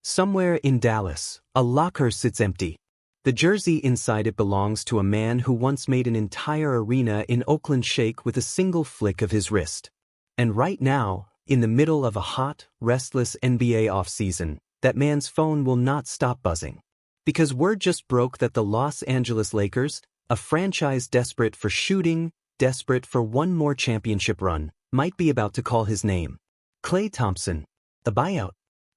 Somewhere in Dallas, a locker sits empty. The jersey inside it belongs to a man who once made an entire arena in Oakland shake with a single flick of his wrist. And right now, in the middle of a hot, restless NBA offseason, that man's phone will not stop buzzing. Because word just broke that the Los Angeles Lakers, a franchise desperate for shooting, desperate for one more championship run, might be about to call his name. Klay Thompson, the buyout,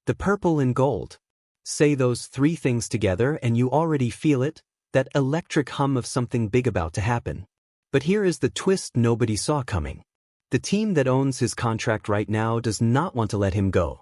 the purple and gold. Say those three things together and you already feel it, that electric hum of something big about to happen. But here is the twist nobody saw coming. The team that owns his contract right now does not want to let him go.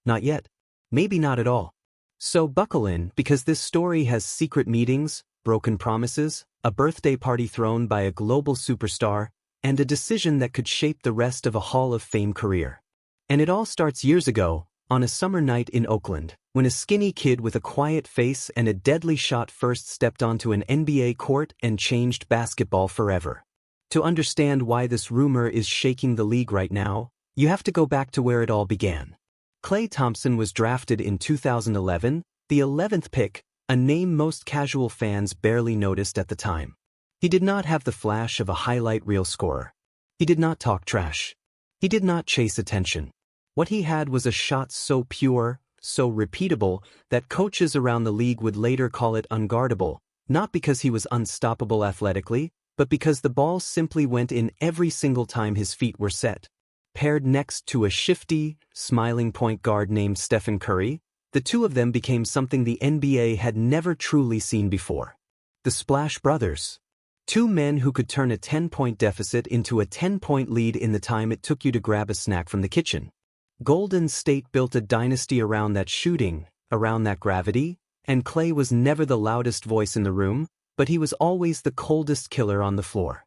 Not yet. Maybe not at all. So buckle in, because this story has secret meetings, broken promises, a birthday party thrown by a global superstar, and a decision that could shape the rest of a Hall of Fame career. And it all starts years ago, on a summer night in Oakland, when a skinny kid with a quiet face and a deadly shot first stepped onto an NBA court and changed basketball forever. To understand why this rumor is shaking the league right now, you have to go back to where it all began. Klay Thompson was drafted in 2011, the 11th pick, a name most casual fans barely noticed at the time. He did not have the flash of a highlight reel scorer. He did not talk trash. He did not chase attention. What he had was a shot so pure, so repeatable, that coaches around the league would later call it unguardable, not because he was unstoppable athletically, but because the ball simply went in every single time his feet were set. Paired next to a shifty, smiling point guard named Stephen Curry, the two of them became something the NBA had never truly seen before. The Splash Brothers. Two men who could turn a 10-point deficit into a 10-point lead in the time it took you to grab a snack from the kitchen. Golden State built a dynasty around that shooting, around that gravity, and Klay was never the loudest voice in the room, but he was always the coldest killer on the floor.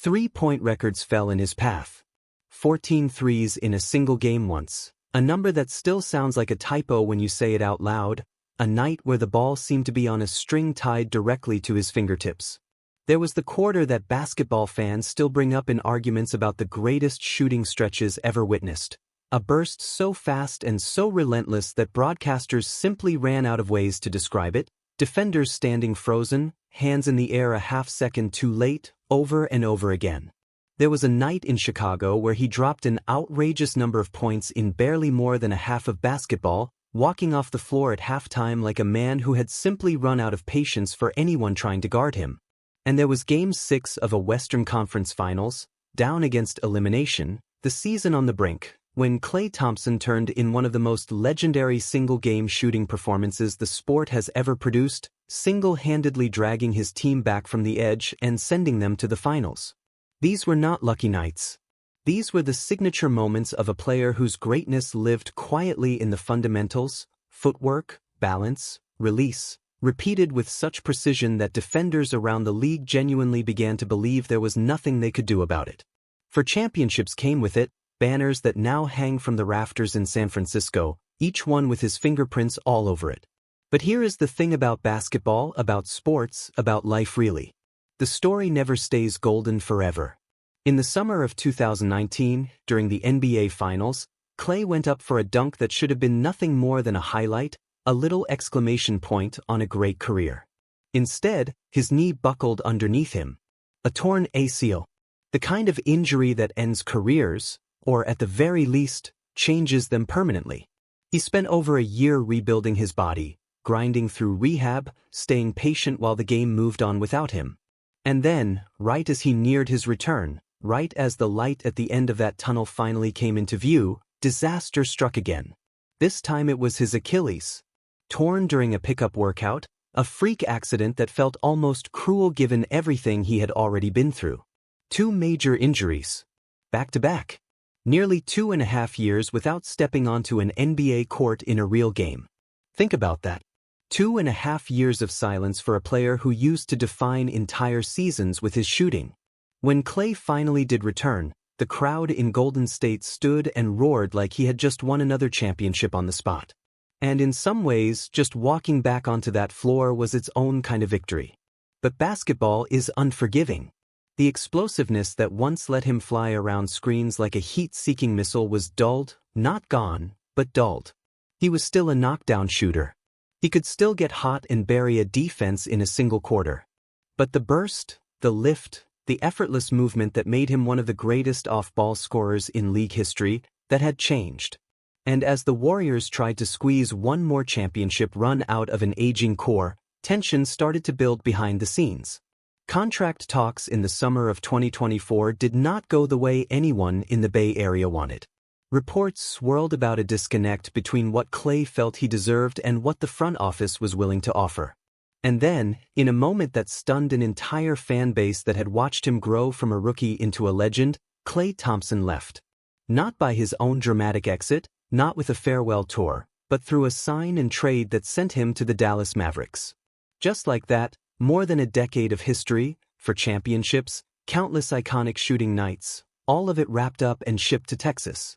3-point records fell in his path. 14 threes in a single game once, a number that still sounds like a typo when you say it out loud, a night where the ball seemed to be on a string tied directly to his fingertips. There was the quarter that basketball fans still bring up in arguments about the greatest shooting stretches ever witnessed. A burst so fast and so relentless that broadcasters simply ran out of ways to describe it, defenders standing frozen, hands in the air a half-second too late, over and over again. There was a night in Chicago where he dropped an outrageous number of points in barely more than a half of basketball, walking off the floor at halftime like a man who had simply run out of patience for anyone trying to guard him. And there was Game 6 of a Western Conference Finals, down against elimination, the season on the brink, when Klay Thompson turned in one of the most legendary single-game shooting performances the sport has ever produced, single-handedly dragging his team back from the edge and sending them to the finals. These were not lucky nights. These were the signature moments of a player whose greatness lived quietly in the fundamentals, footwork, balance, release, repeated with such precision that defenders around the league genuinely began to believe there was nothing they could do about it. For championships came with it, banners that now hang from the rafters in San Francisco, each one with his fingerprints all over it. But here is the thing about basketball, about sports, about life really. The story never stays golden forever. In the summer of 2019, during the NBA Finals, Klay went up for a dunk that should have been nothing more than a highlight, a little exclamation point on a great career. Instead, his knee buckled underneath him. A torn ACL. The kind of injury that ends careers, or at the very least, changes them permanently. He spent over a year rebuilding his body, grinding through rehab, staying patient while the game moved on without him. And then, right as he neared his return, right as the light at the end of that tunnel finally came into view, disaster struck again. This time it was his Achilles. Torn during a pickup workout, a freak accident that felt almost cruel given everything he had already been through. 2 major injuries. Back to back. Nearly 2.5 years without stepping onto an NBA court in a real game. Think about that. 2.5 years of silence for a player who used to define entire seasons with his shooting. When Klay finally did return, the crowd in Golden State stood and roared like he had just won another championship on the spot. And in some ways, just walking back onto that floor was its own kind of victory. But basketball is unforgiving. The explosiveness that once let him fly around screens like a heat-seeking missile was dulled, not gone, but dulled. He was still a knockdown shooter. He could still get hot and bury a defense in a single quarter. But the burst, the lift, the effortless movement that made him one of the greatest off-ball scorers in league history, that had changed. And as the Warriors tried to squeeze one more championship run out of an aging core, tension started to build behind the scenes. Contract talks in the summer of 2024 did not go the way anyone in the Bay Area wanted. Reports swirled about a disconnect between what Klay felt he deserved and what the front office was willing to offer. And then, in a moment that stunned an entire fan base that had watched him grow from a rookie into a legend, Klay Thompson left. Not by his own dramatic exit, not with a farewell tour, but through a sign and trade that sent him to the Dallas Mavericks. Just like that, more than a decade of history, for championships, countless iconic shooting nights, all of it wrapped up and shipped to Texas.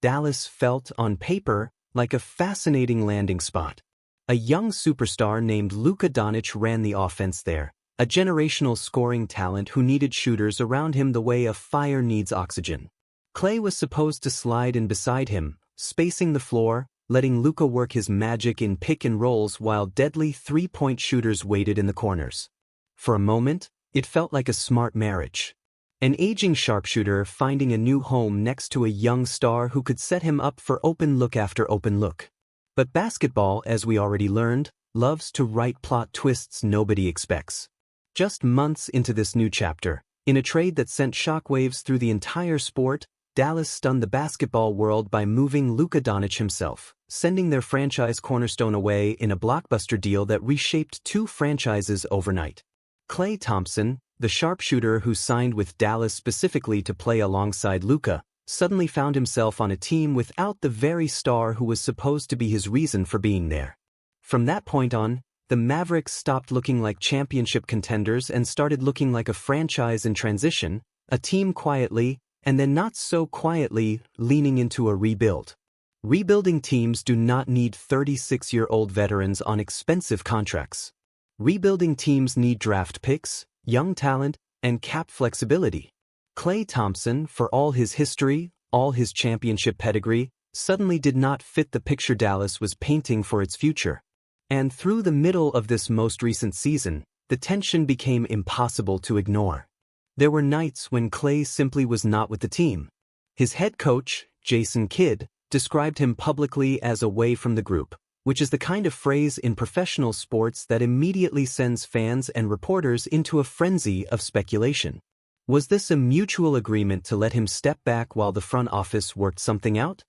Dallas felt, on paper, like a fascinating landing spot. A young superstar named Luka Dončić ran the offense there, a generational scoring talent who needed shooters around him the way a fire needs oxygen. Klay was supposed to slide in beside him, spacing the floor, letting Luka work his magic in pick and rolls while deadly three-point shooters waited in the corners. For a moment, it felt like a smart marriage. An aging sharpshooter finding a new home next to a young star who could set him up for open look after open look. But basketball, as we already learned, loves to write plot twists nobody expects. Just months into this new chapter, in a trade that sent shockwaves through the entire sport, Dallas stunned the basketball world by moving Luka Dončić himself, sending their franchise cornerstone away in a blockbuster deal that reshaped two franchises overnight. Klay Thompson, the sharpshooter who signed with Dallas specifically to play alongside Luka, suddenly found himself on a team without the very star who was supposed to be his reason for being there. From that point on, the Mavericks stopped looking like championship contenders and started looking like a franchise in transition, a team quietly, and then not so quietly, leaning into a rebuild. Rebuilding teams do not need 36-year-old veterans on expensive contracts. Rebuilding teams need draft picks, young talent, and cap flexibility. Klay Thompson, for all his history, all his championship pedigree, suddenly did not fit the picture Dallas was painting for its future. And through the middle of this most recent season, the tension became impossible to ignore. There were nights when Klay simply was not with the team. His head coach, Jason Kidd, described him publicly as away from the group, which is the kind of phrase in professional sports that immediately sends fans and reporters into a frenzy of speculation. Was this a mutual agreement to let him step back while the front office worked something out?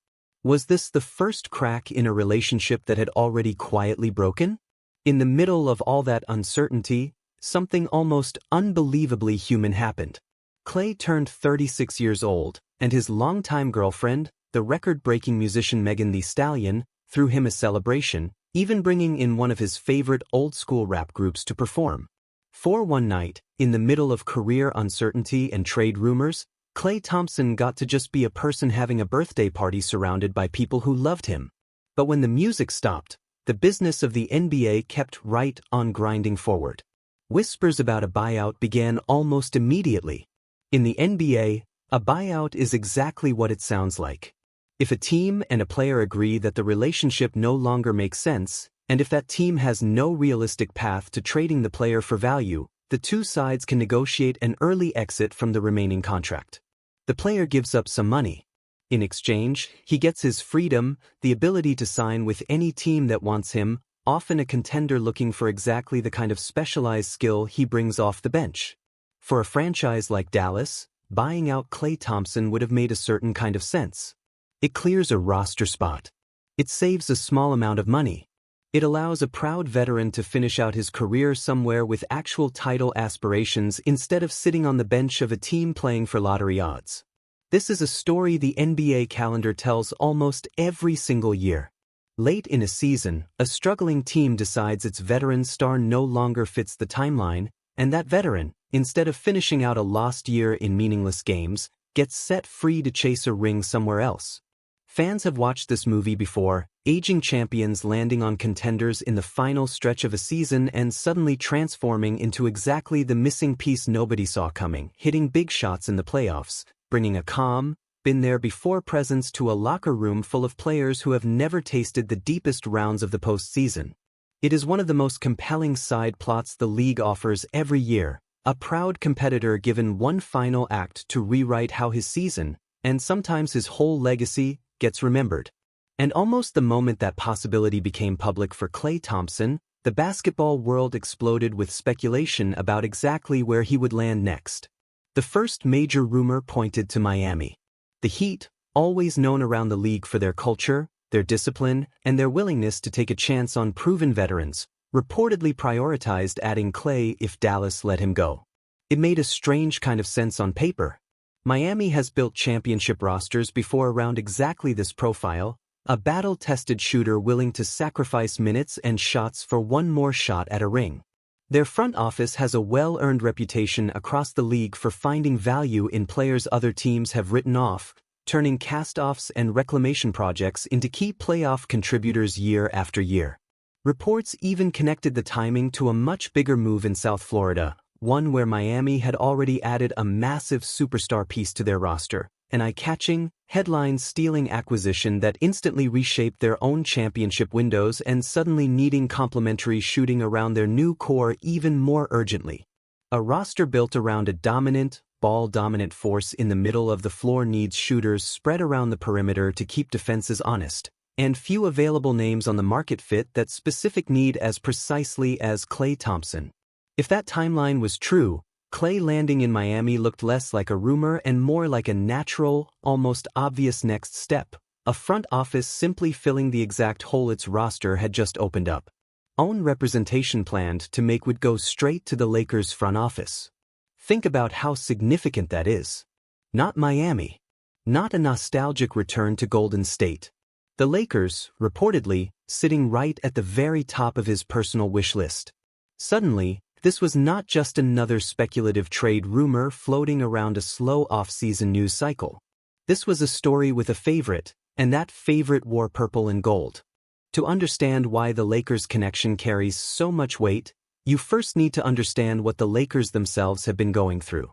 Was this the first crack in a relationship that had already quietly broken? In the middle of all that uncertainty, something almost unbelievably human happened. Klay turned 36 years old, and his longtime girlfriend, the record-breaking musician Megan Thee Stallion, threw him a celebration, even bringing in one of his favorite old-school rap groups to perform. For one night, in the middle of career uncertainty and trade rumors, Klay Thompson got to just be a person having a birthday party surrounded by people who loved him. But when the music stopped, the business of the NBA kept right on grinding forward. Whispers about a buyout began almost immediately. In the NBA, a buyout is exactly what it sounds like. If a team and a player agree that the relationship no longer makes sense, and if that team has no realistic path to trading the player for value, the two sides can negotiate an early exit from the remaining contract. The player gives up some money. In exchange, he gets his freedom, the ability to sign with any team that wants him, often a contender looking for exactly the kind of specialized skill he brings off the bench. For a franchise like Dallas, buying out Klay Thompson would have made a certain kind of sense. It clears a roster spot. It saves a small amount of money. It allows a proud veteran to finish out his career somewhere with actual title aspirations instead of sitting on the bench of a team playing for lottery odds. This is a story the NBA calendar tells almost every single year. Late in a season, a struggling team decides its veteran star no longer fits the timeline, and that veteran, instead of finishing out a lost year in meaningless games, gets set free to chase a ring somewhere else. Fans have watched this movie before, aging champions landing on contenders in the final stretch of a season and suddenly transforming into exactly the missing piece nobody saw coming, hitting big shots in the playoffs, bringing a calm, been there before presence to a locker room full of players who have never tasted the deepest rounds of the postseason. It is one of the most compelling side plots the league offers every year, a proud competitor given one final act to rewrite how his season, and sometimes his whole legacy, gets remembered. And almost the moment that possibility became public for Klay Thompson, the basketball world exploded with speculation about exactly where he would land next. The first major rumor pointed to Miami. The Heat, always known around the league for their culture, their discipline, and their willingness to take a chance on proven veterans, reportedly prioritized adding Klay if Dallas let him go. It made a strange kind of sense on paper. Miami has built championship rosters before around exactly this profile, a battle-tested shooter willing to sacrifice minutes and shots for one more shot at a ring. Their front office has a well-earned reputation across the league for finding value in players other teams have written off, turning cast-offs and reclamation projects into key playoff contributors year after year. Reports even connected the timing to a much bigger move in South Florida, one where Miami had already added a massive superstar piece to their roster, an eye-catching, headline-stealing acquisition that instantly reshaped their own championship windows and suddenly needing complementary shooting around their new core even more urgently. A roster built around a dominant, ball-dominant force in the middle of the floor needs shooters spread around the perimeter to keep defenses honest, and few available names on the market fit that specific need as precisely as Klay Thompson. If that timeline was true, Klay landing in Miami looked less like a rumor and more like a natural, almost obvious next step, a front office simply filling the exact hole its roster had just opened up. Own representation planned to make would go straight to the Lakers' front office. Think about how significant that is. Not Miami. Not a nostalgic return to Golden State. The Lakers, reportedly, sitting right at the very top of his personal wish list. Suddenly, this was not just another speculative trade rumor floating around a slow off-season news cycle. This was a story with a favorite, and that favorite wore purple and gold. To understand why the Lakers connection carries so much weight, you first need to understand what the Lakers themselves have been going through.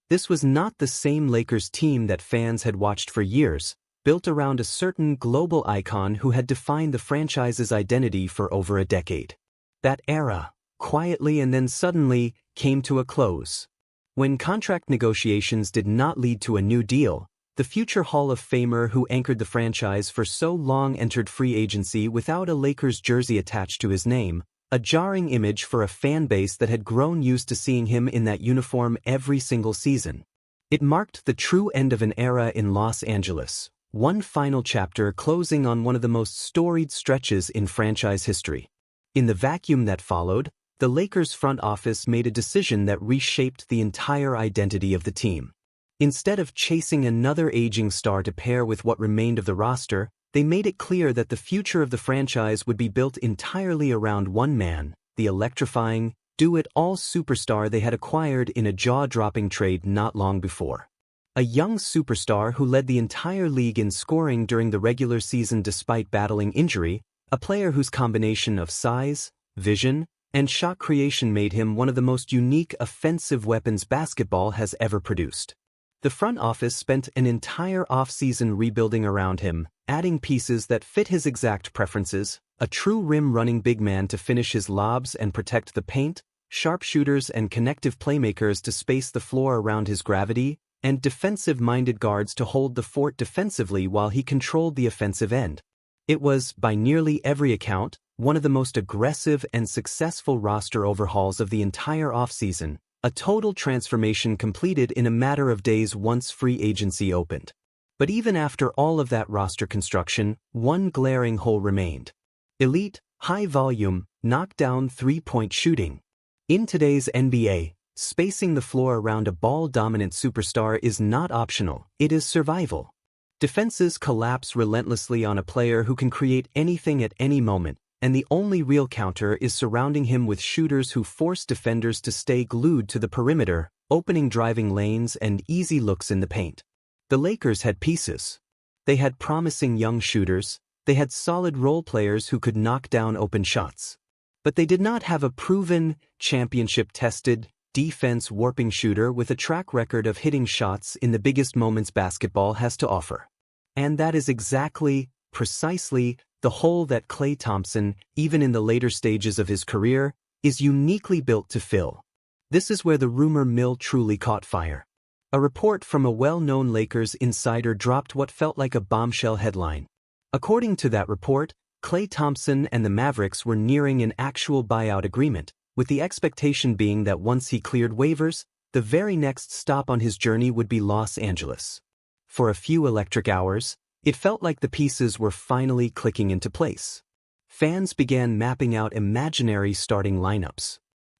This was not the same Lakers team that fans had watched for years, built around a certain global icon who had defined the franchise's identity for over a decade. That era, quietly and then suddenly, came to a close. When contract negotiations did not lead to a new deal, the future Hall of Famer who anchored the franchise for so long entered free agency without a Lakers jersey attached to his name, a jarring image for a fan base that had grown used to seeing him in that uniform every single season. It marked the true end of an era in Los Angeles, one final chapter closing on one of the most storied stretches in franchise history. In the vacuum that followed, the Lakers' front office made a decision that reshaped the entire identity of the team. Instead of chasing another aging star to pair with what remained of the roster, they made it clear that the future of the franchise would be built entirely around one man, the electrifying, do-it-all superstar they had acquired in a jaw-dropping trade not long before. A young superstar who led the entire league in scoring during the regular season despite battling injury, a player whose combination of size, vision, and shot creation made him one of the most unique offensive weapons basketball has ever produced. The front office spent an entire offseason rebuilding around him, adding pieces that fit his exact preferences, a true rim-running big man to finish his lobs and protect the paint, sharpshooters and connective playmakers to space the floor around his gravity, and defensive-minded guards to hold the fort defensively while he controlled the offensive end. It was, by nearly every account, one of the most aggressive and successful roster overhauls of the entire offseason, a total transformation completed in a matter of days once free agency opened. But even after all of that roster construction, one glaring hole remained. Elite, high-volume, knockdown three-point shooting. In today's NBA, spacing the floor around a ball-dominant superstar is not optional, it is survival. Defenses collapse relentlessly on a player who can create anything at any moment, and the only real counter is surrounding him with shooters who force defenders to stay glued to the perimeter, opening driving lanes and easy looks in the paint. The Lakers had pieces. They had promising young shooters, they had solid role players who could knock down open shots. But they did not have a proven, championship-tested, defense warping shooter with a track record of hitting shots in the biggest moments basketball has to offer. And that is precisely, the hole that Klay Thompson, even in the later stages of his career, is uniquely built to fill. This is where the rumor mill truly caught fire. A report from a well-known Lakers insider dropped what felt like a bombshell headline. According to that report, Klay Thompson and the Mavericks were nearing an actual buyout agreement, with the expectation being that once he cleared waivers, the very next stop on his journey would be Los Angeles. For a few electric hours, it felt like the pieces were finally clicking into place. Fans began mapping out imaginary starting lineups.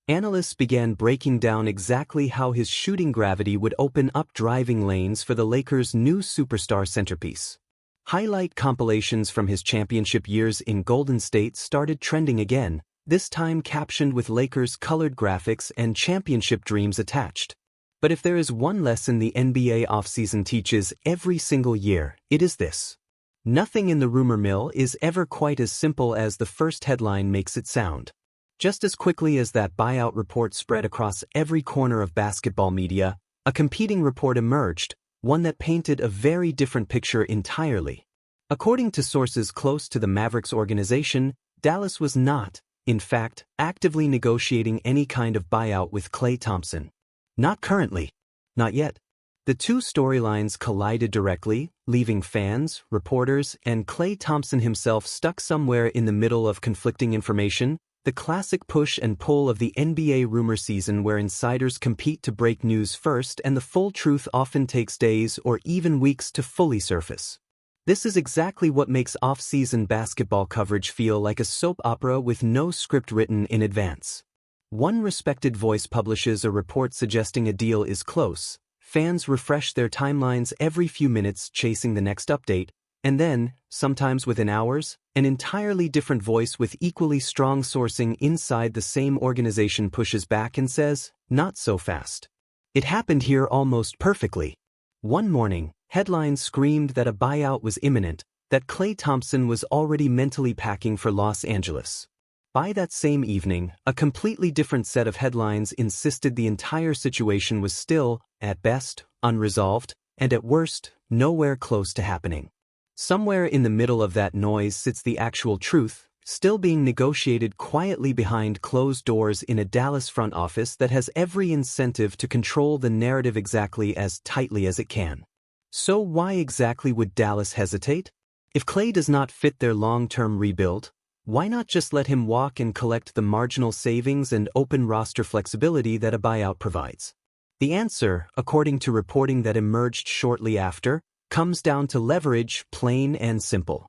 Analysts began breaking down exactly how his shooting gravity would open up driving lanes for the Lakers' new superstar centerpiece. Highlight compilations from his championship years in Golden State started trending again, this time captioned with Lakers colored graphics and championship dreams attached. But if there is one lesson the NBA offseason teaches every single year, it is this. Nothing in the rumor mill is ever quite as simple as the first headline makes it sound. Just as quickly as that buyout report spread across every corner of basketball media, a competing report emerged, one that painted a very different picture entirely. According to sources close to the Mavericks organization, Dallas was not, in fact, actively negotiating any kind of buyout with Klay Thompson. Not currently. Not yet. The two storylines collided directly, leaving fans, reporters, and Klay Thompson himself stuck somewhere in the middle of conflicting information, the classic push and pull of the NBA rumor season where insiders compete to break news first and the full truth often takes days or even weeks to fully surface. This is exactly what makes off-season basketball coverage feel like a soap opera with no script written in advance. One respected voice publishes a report suggesting a deal is close, fans refresh their timelines every few minutes chasing the next update, and then, sometimes within hours, an entirely different voice with equally strong sourcing inside the same organization pushes back and says, "Not so fast." It happened here almost perfectly. One morning, headlines screamed that a buyout was imminent, that Klay Thompson was already mentally packing for Los Angeles. By that same evening, a completely different set of headlines insisted the entire situation was still, at best, unresolved, and at worst, nowhere close to happening. Somewhere in the middle of that noise sits the actual truth, still being negotiated quietly behind closed doors in a Dallas front office that has every incentive to control the narrative exactly as tightly as it can. So why exactly would Dallas hesitate? If Klay does not fit their long-term rebuild, why not just let him walk and collect the marginal savings and open roster flexibility that a buyout provides? The answer, according to reporting that emerged shortly after, comes down to leverage, plain and simple.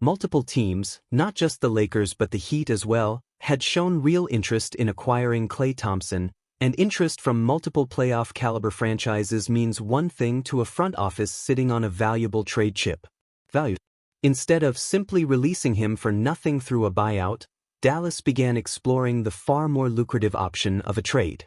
Multiple teams, not just the Lakers but the Heat as well, had shown real interest in acquiring Klay Thompson, and interest from multiple playoff-caliber franchises means one thing to a front office sitting on a valuable trade chip. Value. Instead of simply releasing him for nothing through a buyout, Dallas began exploring the far more lucrative option of a trade.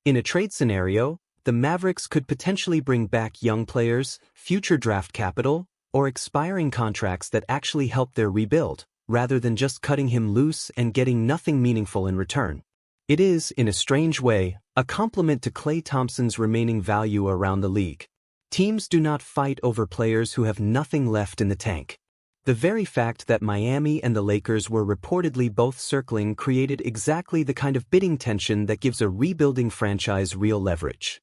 In a trade scenario, the Mavericks could potentially bring back young players, future draft capital, or expiring contracts that actually help their rebuild, rather than just cutting him loose and getting nothing meaningful in return. It is, in a strange way, a compliment to Klay Thompson's remaining value around the league. Teams do not fight over players who have nothing left in the tank. The very fact that Miami and the Lakers were reportedly both circling created exactly the kind of bidding tension that gives a rebuilding franchise real leverage.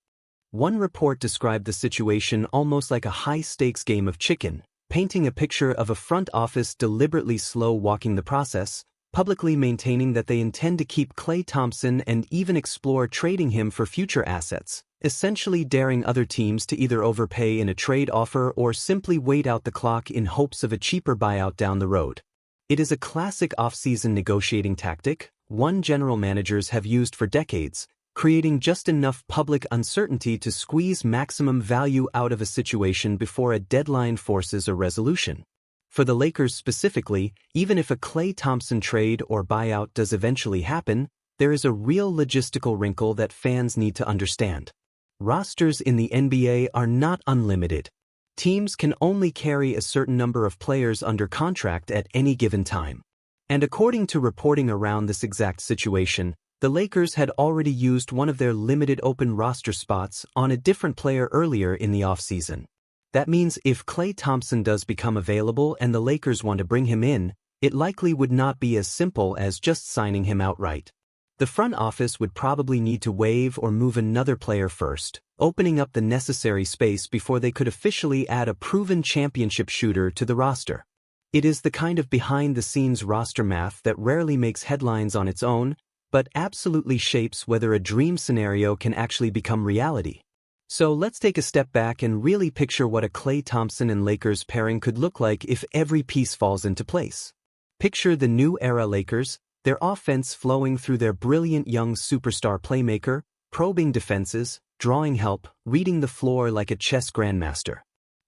One report described the situation almost like a high-stakes game of chicken, painting a picture of a front office deliberately slow-walking the process, publicly maintaining that they intend to keep Klay Thompson and even explore trading him for future assets, essentially daring other teams to either overpay in a trade offer or simply wait out the clock in hopes of a cheaper buyout down the road. It is a classic off-season negotiating tactic, one general managers have used for decades, creating just enough public uncertainty to squeeze maximum value out of a situation before a deadline forces a resolution. For the Lakers specifically, even if a Klay Thompson trade or buyout does eventually happen, there is a real logistical wrinkle that fans need to understand. Rosters in the NBA are not unlimited. Teams can only carry a certain number of players under contract at any given time. And according to reporting around this exact situation, The Lakers had already used one of their limited open roster spots on a different player earlier in the offseason. That means if Klay Thompson does become available and the Lakers want to bring him in, it likely would not be as simple as just signing him outright. The front office would probably need to waive or move another player first, opening up the necessary space before they could officially add a proven championship shooter to the roster. It is the kind of behind-the-scenes roster math that rarely makes headlines on its own, but absolutely shapes whether a dream scenario can actually become reality. So let's take a step back and really picture what a Klay Thompson and Lakers pairing could look like if every piece falls into place. Picture the new era Lakers, their offense flowing through their brilliant young superstar playmaker, probing defenses, drawing help, reading the floor like a chess grandmaster.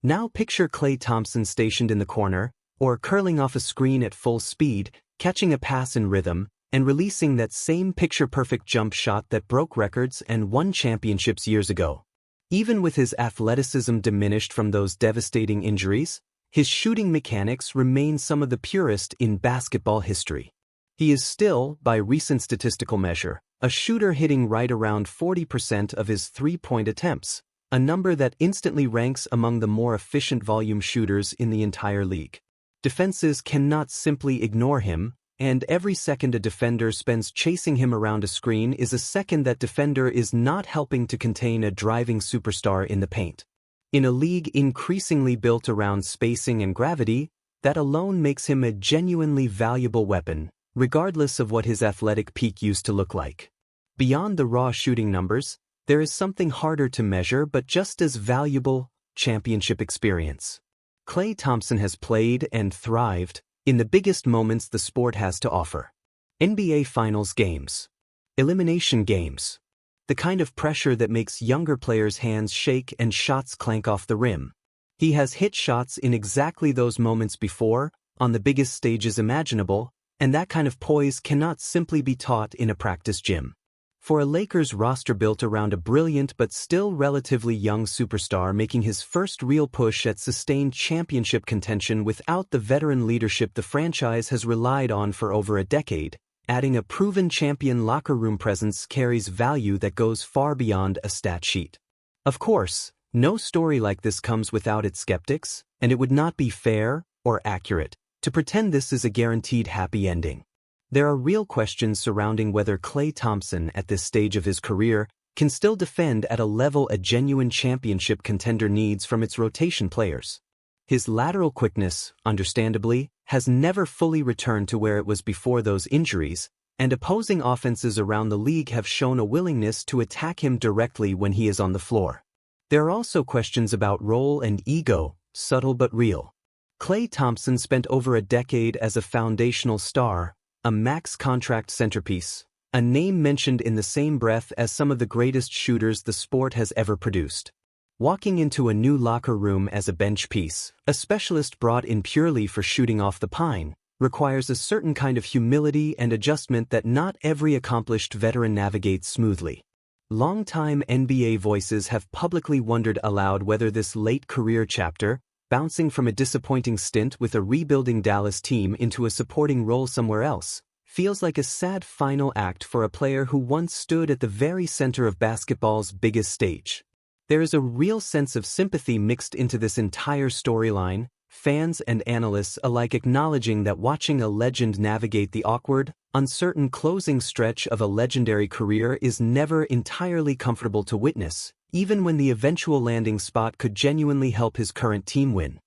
Now picture Klay Thompson stationed in the corner, or curling off a screen at full speed, catching a pass in rhythm, and releasing that same picture-perfect jump shot that broke records and won championships years ago. Even with his athleticism diminished from those devastating injuries, his shooting mechanics remain some of the purest in basketball history. He is still, by recent statistical measure, a shooter hitting right around 40% of his three-point attempts, a number that instantly ranks among the more efficient volume shooters in the entire league. Defenses cannot simply ignore him, and every second a defender spends chasing him around a screen is a second that defender is not helping to contain a driving superstar in the paint. In a league increasingly built around spacing and gravity, that alone makes him a genuinely valuable weapon, regardless of what his athletic peak used to look like. Beyond the raw shooting numbers, there is something harder to measure but just as valuable: championship experience. Klay Thompson has played and thrived in the biggest moments the sport has to offer. NBA Finals games. Elimination games. The kind of pressure that makes younger players' hands shake and shots clank off the rim. He has hit shots in exactly those moments before, on the biggest stages imaginable, and that kind of poise cannot simply be taught in a practice gym. For a Lakers roster built around a brilliant but still relatively young superstar making his first real push at sustained championship contention without the veteran leadership the franchise has relied on for over a decade, adding a proven champion locker room presence carries value that goes far beyond a stat sheet. Of course, no story like this comes without its skeptics, and it would not be fair or accurate to pretend this is a guaranteed happy ending. There are real questions surrounding whether Klay Thompson at this stage of his career can still defend at a level a genuine championship contender needs from its rotation players. His lateral quickness, understandably, has never fully returned to where it was before those injuries, and opposing offenses around the league have shown a willingness to attack him directly when he is on the floor. There are also questions about role and ego, subtle but real. Klay Thompson spent over a decade as a foundational star, a max contract centerpiece, a name mentioned in the same breath as some of the greatest shooters the sport has ever produced. Walking into a new locker room as a bench piece, a specialist brought in purely for shooting off the pine, requires a certain kind of humility and adjustment that not every accomplished veteran navigates smoothly. Longtime NBA voices have publicly wondered aloud whether this late career chapter, bouncing from a disappointing stint with a rebuilding Dallas team into a supporting role somewhere else, feels like a sad final act for a player who once stood at the very center of basketball's biggest stage. There is a real sense of sympathy mixed into this entire storyline, fans and analysts alike acknowledging that watching a legend navigate the awkward, uncertain closing stretch of a legendary career is never entirely comfortable to witness, even when the eventual landing spot could genuinely help his current team win.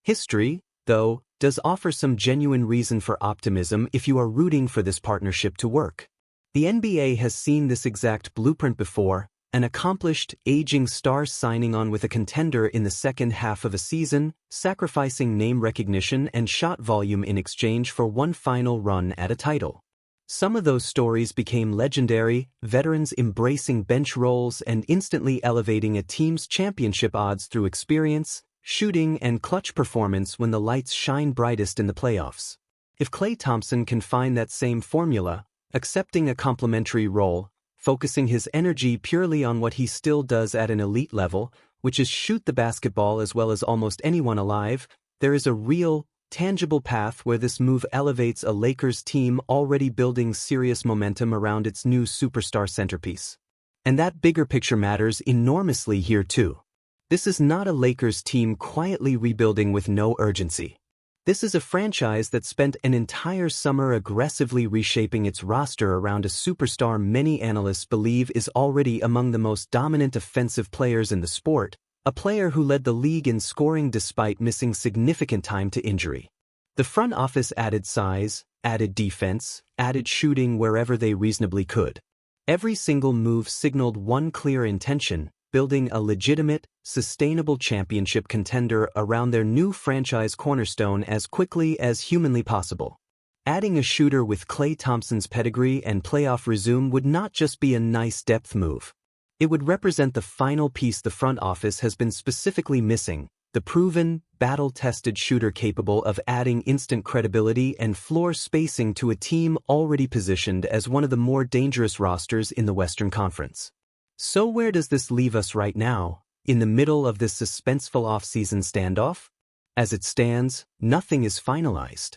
History, though, does offer some genuine reason for optimism if you are rooting for this partnership to work. The NBA has seen this exact blueprint before, an accomplished, aging star signing on with a contender in the second half of a season, sacrificing name recognition and shot volume in exchange for one final run at a title. Some of those stories became legendary, veterans embracing bench roles and instantly elevating a team's championship odds through experience, shooting, and clutch performance when the lights shine brightest in the playoffs. If Klay Thompson can find that same formula, accepting a complementary role, focusing his energy purely on what he still does at an elite level, which is shoot the basketball as well as almost anyone alive, there is a real, tangible path where this move elevates a Lakers team already building serious momentum around its new superstar centerpiece. And that bigger picture matters enormously here too. This is not a Lakers team quietly rebuilding with no urgency. This is a franchise that spent an entire summer aggressively reshaping its roster around a superstar many analysts believe is already among the most dominant offensive players in the sport, a player who led the league in scoring despite missing significant time to injury. The front office added size, added defense, added shooting wherever they reasonably could. Every single move signaled one clear intention: building a legitimate, sustainable championship contender around their new franchise cornerstone as quickly as humanly possible. Adding a shooter with Klay Thompson's pedigree and playoff resume would not just be a nice depth move. It would represent the final piece the front office has been specifically missing: the proven, battle-tested shooter capable of adding instant credibility and floor spacing to a team already positioned as one of the more dangerous rosters in the Western Conference. So where does this leave us right now, in the middle of this suspenseful off-season standoff? As it stands, nothing is finalized.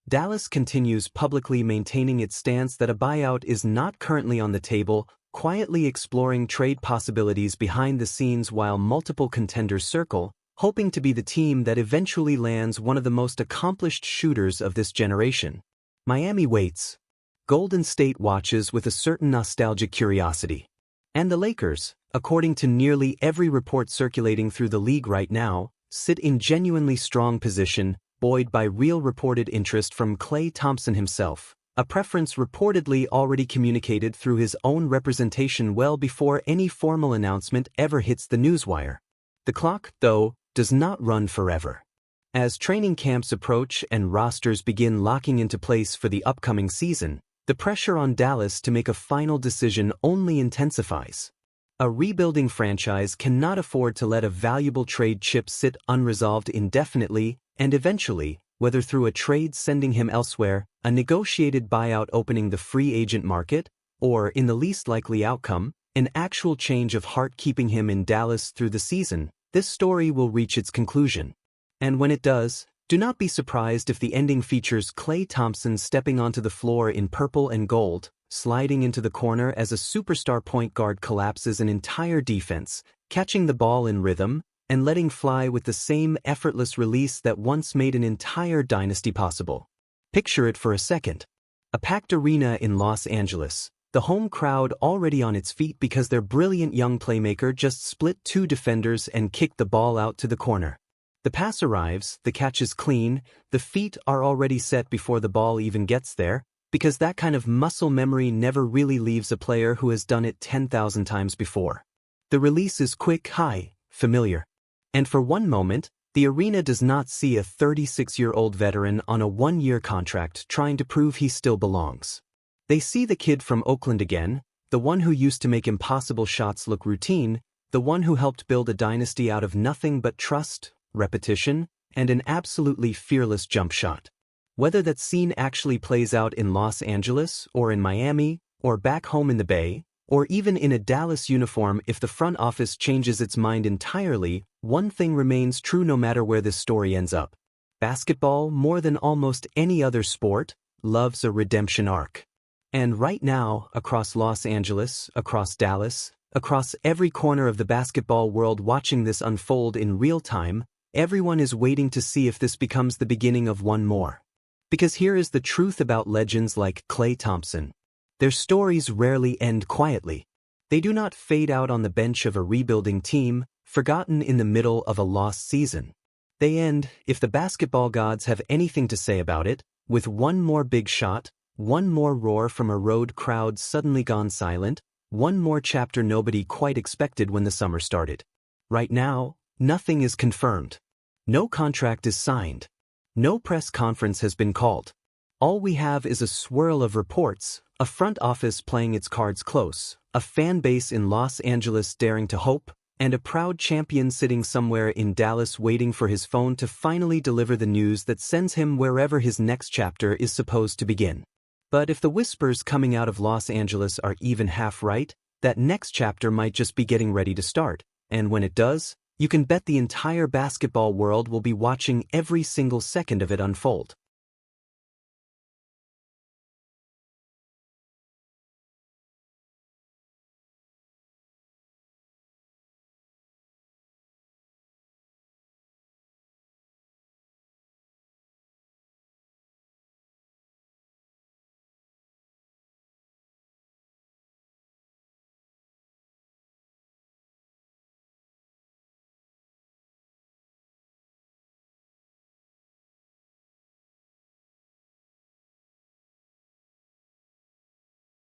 Dallas continues publicly maintaining its stance that a buyout is not currently on the table, quietly exploring trade possibilities behind the scenes while multiple contenders circle, hoping to be the team that eventually lands one of the most accomplished shooters of this generation. Miami waits. Golden State watches with a certain nostalgic curiosity. And the Lakers, according to nearly every report circulating through the league right now, sit in genuinely strong position, buoyed by real reported interest from Klay Thompson himself, a preference reportedly already communicated through his own representation well before any formal announcement ever hits the newswire. The clock, though, does not run forever. As training camps approach and rosters begin locking into place for the upcoming season, the pressure on Dallas to make a final decision only intensifies. A rebuilding franchise cannot afford to let a valuable trade chip sit unresolved indefinitely, and eventually, whether through a trade sending him elsewhere, a negotiated buyout opening the free agent market, or, in the least likely outcome, an actual change of heart keeping him in Dallas through the season, this story will reach its conclusion. And when it does, do not be surprised if the ending features Klay Thompson stepping onto the floor in purple and gold, sliding into the corner as a superstar point guard collapses an entire defense, catching the ball in rhythm, and letting fly with the same effortless release that once made an entire dynasty possible. Picture it for a second. A packed arena in Los Angeles, the home crowd already on its feet because their brilliant young playmaker just split two defenders and kicked the ball out to the corner. The pass arrives, the catch is clean, the feet are already set before the ball even gets there, because that kind of muscle memory never really leaves a player who has done it 10,000 times before. The release is quick, high, familiar. And for one moment, the arena does not see a 36-year-old veteran on a one-year contract trying to prove he still belongs. They see the kid from Oakland again, the one who used to make impossible shots look routine, the one who helped build a dynasty out of nothing but trust, repetition, and an absolutely fearless jump shot. Whether that scene actually plays out in Los Angeles, or in Miami, or back home in the Bay, or even in a Dallas uniform if the front office changes its mind entirely, one thing remains true no matter where this story ends up. Basketball, more than almost any other sport, loves a redemption arc. And right now, across Los Angeles, across Dallas, across every corner of the basketball world watching this unfold in real time, everyone is waiting to see if this becomes the beginning of one more. Because here is the truth about legends like Klay Thompson. Their stories rarely end quietly. They do not fade out on the bench of a rebuilding team, forgotten in the middle of a lost season. They end, if the basketball gods have anything to say about it, with one more big shot, one more roar from a road crowd suddenly gone silent, one more chapter nobody quite expected when the summer started. Right now, nothing is confirmed. No contract is signed. No press conference has been called. All we have is a swirl of reports, a front office playing its cards close, a fan base in Los Angeles daring to hope, and a proud champion sitting somewhere in Dallas waiting for his phone to finally deliver the news that sends him wherever his next chapter is supposed to begin. But if the whispers coming out of Los Angeles are even half right, that next chapter might just be getting ready to start, and when it does, You can bet the entire basketball world will be watching every single second of it unfold.